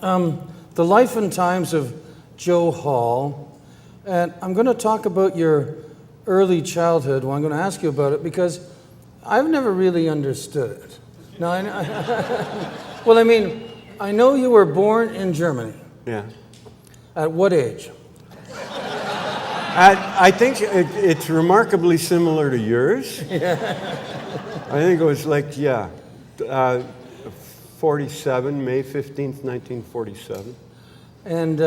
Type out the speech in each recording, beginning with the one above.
The life and times of Joe Hall, and I'm going to talk about your early childhood. Well, I'm going to ask you about it because I've never really understood it. Now, well, I mean, I know you were born in Germany. Yeah. At what age? I think it's remarkably similar to yours. Yeah. I think it was like, 47, May 15th, 1947. And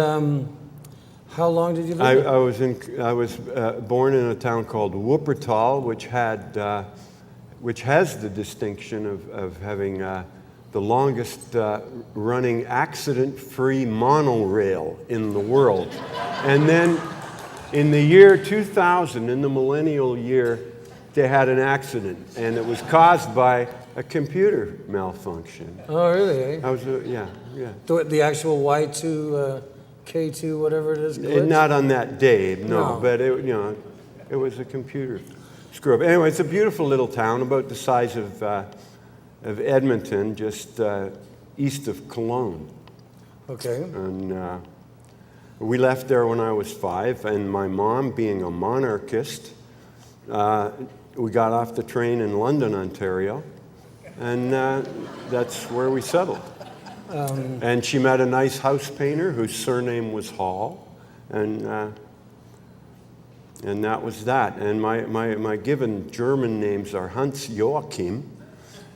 how long did you live there? I was born in a town called Wuppertal, which has the distinction of having the longest running accident-free monorail in the world. And then in the year 2000, in the millennial year, they had an accident, and it was caused by a computer malfunction. Oh, really? Eh? I was, yeah. The actual Y2, K2, whatever it is. Glitch? Not on that day, no. But it was a computer screw up. Anyway, it's a beautiful little town, about the size of Edmonton, just east of Cologne. Okay. And we left there when I was 5, and my mom, being a monarchist, we got off the train in London, Ontario, and that's where we settled. And she met a nice house painter whose surname was Hall, and that was that. And my given German names are Hans Joachim,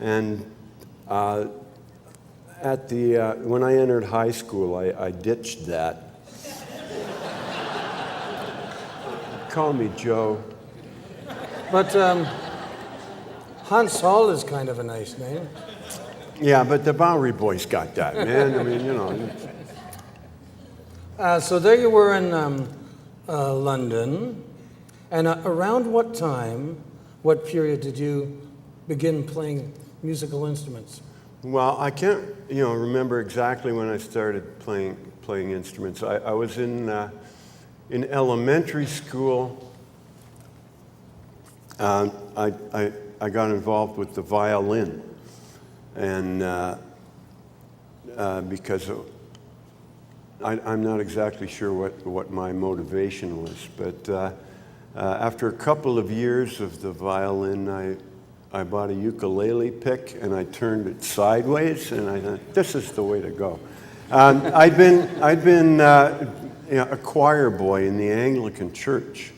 and when I entered high school, I ditched that. Call me Joe. But Hans Hall is kind of a nice name. Yeah, but the Bowery Boys got that, man. I mean, So there you were in London. And around what time, what period did you begin playing musical instruments? Well, I can't, remember exactly when I started playing instruments. I was in elementary school. I got involved with the violin, and because I'm not exactly sure what my motivation was, but after a couple of years of the violin, I bought a ukulele pick and I turned it sideways, and I thought, this is the way to go. I'd been a choir boy in the Anglican church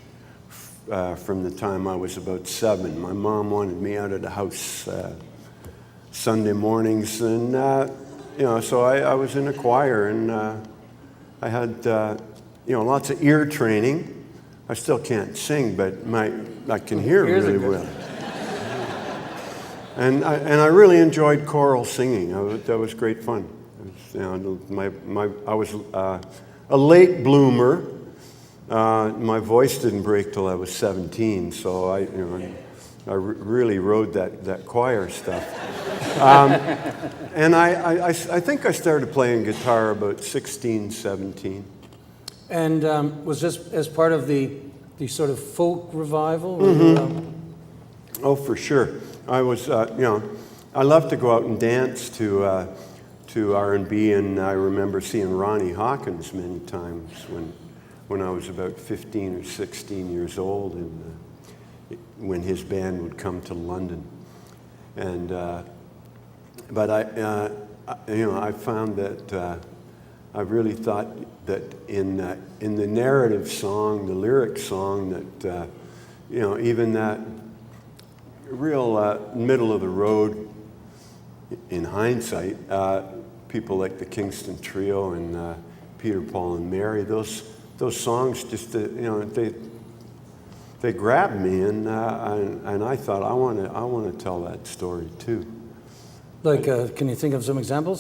from the time I was about 7. My mom wanted me out of the house Sunday mornings, and so I was in a choir, and I had lots of ear training. I still can't sing, but I can hear really well. And I really enjoyed choral singing. That was great fun. I was a late bloomer. My voice didn't break till I was 17, so I really rode that choir stuff. And I think I started playing guitar about 16, 17. And was this as part of the sort of folk revival? Mm-hmm. Oh, for sure. I was, I love to go out and dance to R&B, and I remember seeing Ronnie Hawkins many times when I was about 15 or 16 years old, and when his band would come to London. And but I found that I really thought that in the narrative song, the lyric song, that even that real middle of the road, in hindsight, people like the Kingston Trio and Peter, Paul, and Mary, those songs just they grabbed me, and I thought I want to tell that story too. Like, can you think of some examples?